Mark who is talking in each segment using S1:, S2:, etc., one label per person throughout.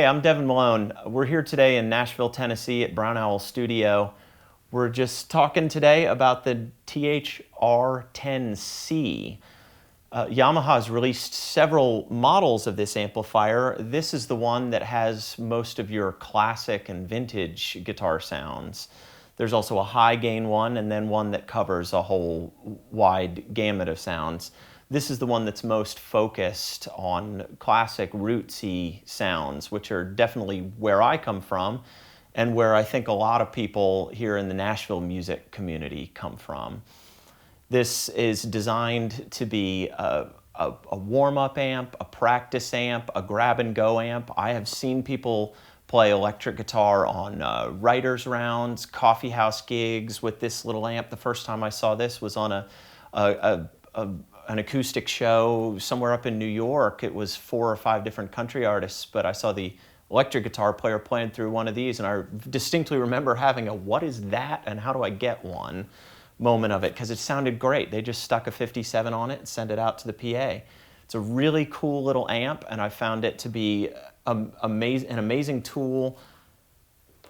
S1: Hey, I'm Devin Malone. We're here today in Nashville, Tennessee at Brown Owl Studio. We're just talking today about the THR10C. Yamaha has released several models of this amplifier. This is the one that has most of your classic and vintage guitar sounds. There's also a high gain one and then one that covers a whole wide gamut of sounds. This is the one that's most focused on classic rootsy sounds, which are definitely where I come from and where I think a lot of people here in the Nashville music community come from. This is designed to be a warm-up amp, a practice amp, a grab-and-go amp. I have seen people play electric guitar on writers' rounds, coffee house gigs with this little amp. The first time I saw this was on an acoustic show somewhere up in New York. It was 4 or 5 different country artists, but I saw the electric guitar player playing through one of these, and I distinctly remember having a "what is that and how do I get one" moment of it, because it sounded great. They just stuck a 57 on it and sent it out to the PA. It's a really cool little amp, and I found it to be an amazing tool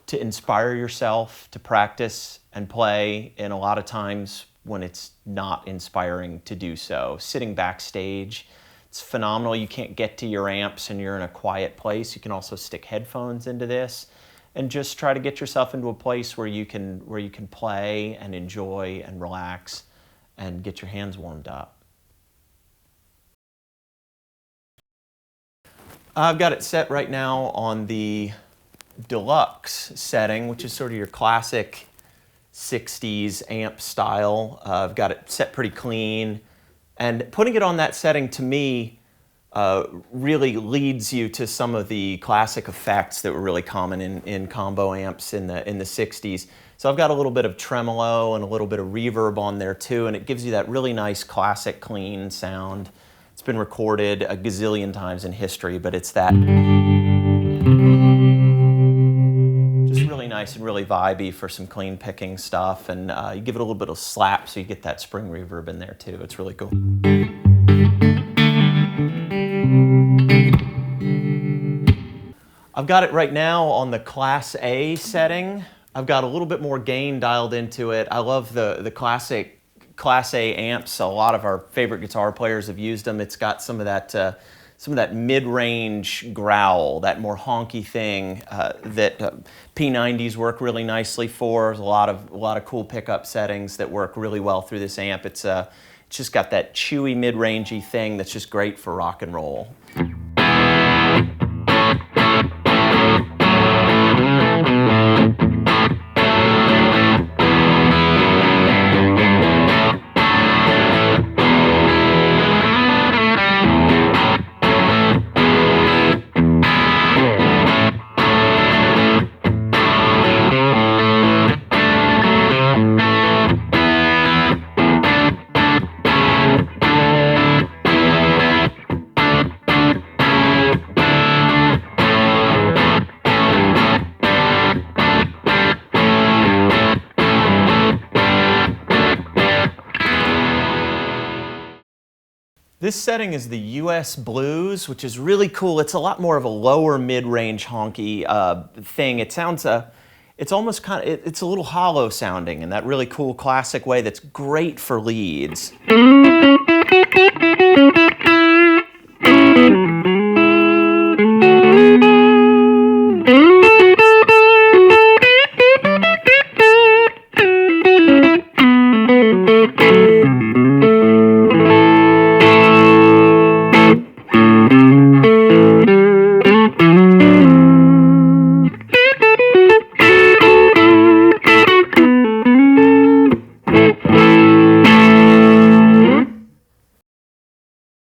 S1: to inspire yourself to practice and play, and a lot of times when it's not inspiring to do so. Sitting backstage, it's phenomenal. You can't get to your amps and you're in a quiet place. You can also stick headphones into this and just try to get yourself into a place where you can play and enjoy and relax and get your hands warmed up. I've got it set right now on the Deluxe setting, which is sort of your classic 60s amp style. I've got it set pretty clean, and putting it on that setting to me really leads you to some of the classic effects that were really common in combo amps in the 60s. So I've got a little bit of tremolo and a little bit of reverb on there too, and it gives you that really nice classic clean sound. It's been recorded a gazillion times in history, but it's that just really nice and really vibey for some clean picking stuff, and you give it a little bit of slap so you get that spring reverb in there too. It's really cool. I've got it right now on the Class A setting. I've got a little bit more gain dialed into it. I love the classic Class A amps. A lot of our favorite guitar players have used them. It's got some of that mid-range growl, that more honky thing that P90s work really nicely for. There's a lot of cool pickup settings that work really well through this amp. It's just got that chewy mid-rangey thing that's just great for rock and roll. This setting is the US Blues, which is really cool. It's a lot more of a lower mid-range honky thing. It sounds, it's almost it's a little hollow sounding in that really cool classic way that's great for leads.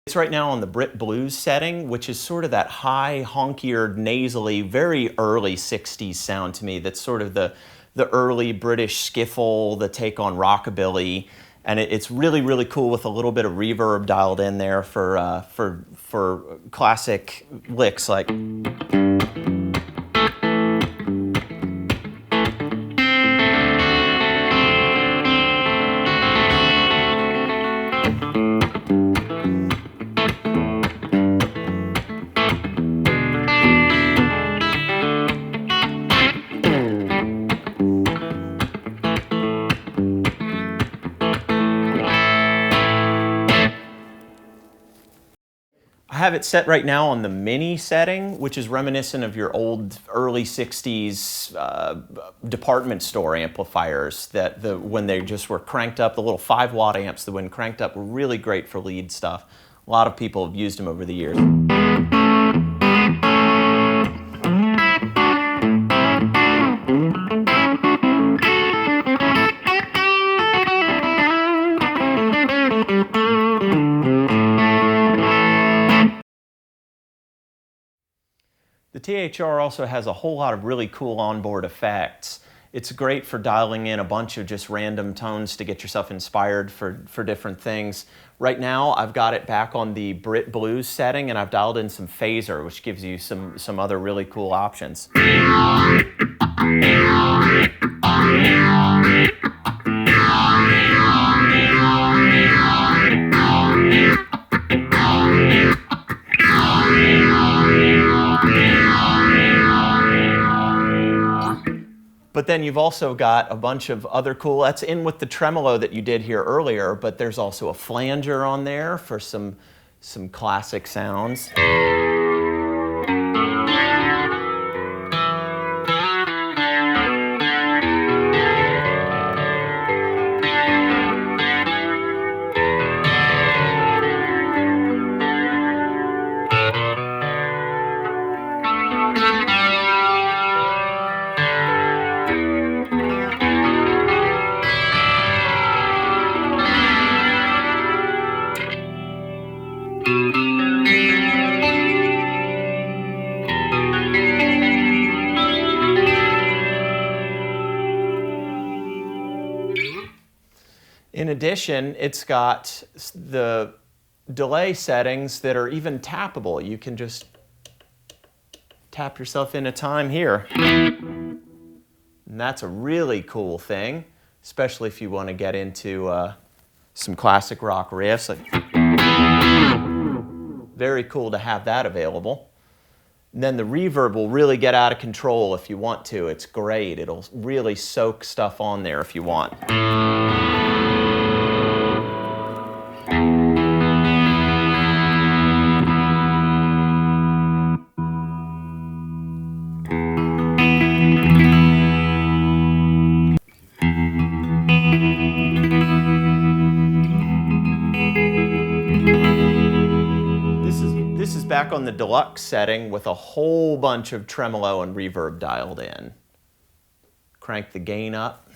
S1: It's right now on the Brit Blues setting, which is sort of that high, honkier, nasally, very early 60s sound to me. That's sort of the early British skiffle, the take on rockabilly. And it's really, really cool with a little bit of reverb dialed in there for classic licks like... have it set right now on the mini setting, which is reminiscent of your old early 60s department store amplifiers that when they just were cranked up, the little 5-watt amps that when cranked up were really great for lead stuff. A lot of people have used them over the years. The THR also has a whole lot of really cool onboard effects. It's great for dialing in a bunch of just random tones to get yourself inspired for different things. Right now, I've got it back on the Brit Blues setting, and I've dialed in some phaser, which gives you some other really cool options. But then you've also got a bunch of other cool, that's in with the tremolo that you did here earlier, but there's also a flanger on there for some classic sounds. In addition, it's got the delay settings that are even tappable. You can just tap yourself in a time here. And that's a really cool thing, especially if you want to get into some classic rock riffs. Very cool to have that available. And then the reverb will really get out of control if you want to. It's great. It'll really soak stuff on there if you want. This is back on the Deluxe setting with a whole bunch of tremolo and reverb dialed in. Crank the gain up.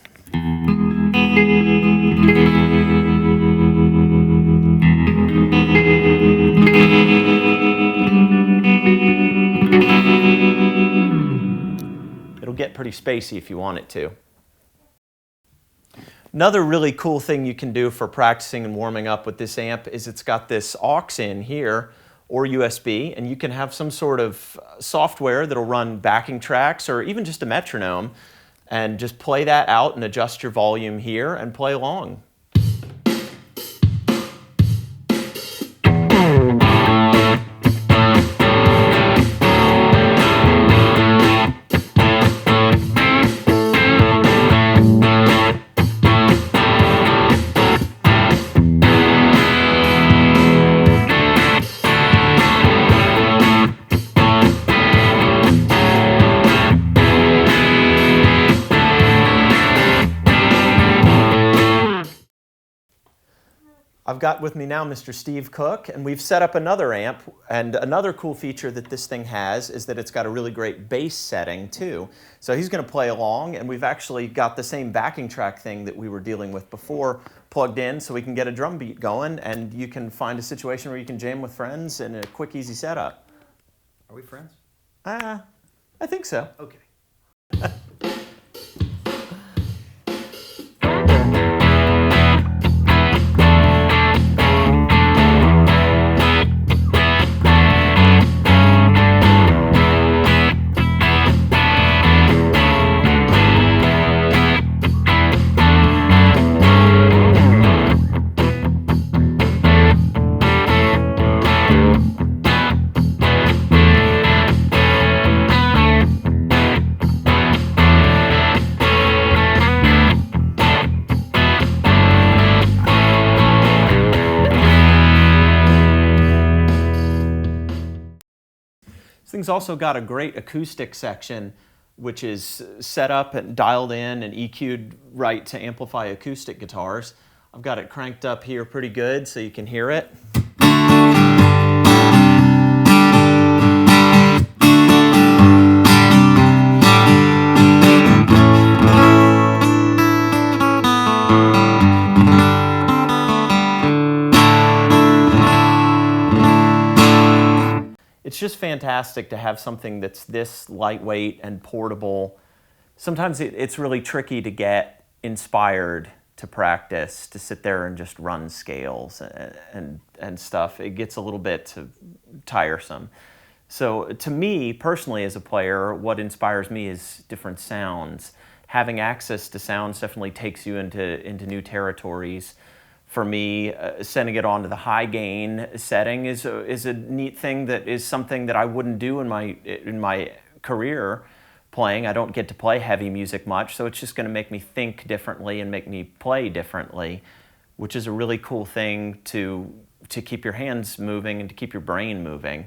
S1: It'll get pretty spacey if you want it to. Another really cool thing you can do for practicing and warming up with this amp is it's got this aux in here, or USB, and you can have some sort of software that'll run backing tracks or even just a metronome, and just play that out and adjust your volume here and play along. I've got with me now Mr. Steve Cook, and we've set up another amp, and another cool feature that this thing has is that it's got a really great bass setting too. So he's going to play along, and we've actually got the same backing track thing that we were dealing with before plugged in so we can get a drum beat going, and you can find a situation where you can jam with friends in a quick, easy setup.
S2: Are we friends?
S1: I think so.
S2: Okay.
S1: thing's also got a great acoustic section, which is set up and dialed in and EQ'd right to amplify acoustic guitars. I've got it cranked up here pretty good so you can hear it. It's just fantastic to have something that's this lightweight and portable. Sometimes it's really tricky to get inspired to practice, to sit there and just run scales and stuff. It gets a little bit tiresome. So to me, personally as a player, what inspires me is different sounds. Having access to sounds definitely takes you into new territories. For me, sending it on to the high gain setting is a neat thing, that is something that I wouldn't do in my career playing. I don't get to play heavy music much, so it's just going to make me think differently and make me play differently, which is a really cool thing to keep your hands moving and to keep your brain moving.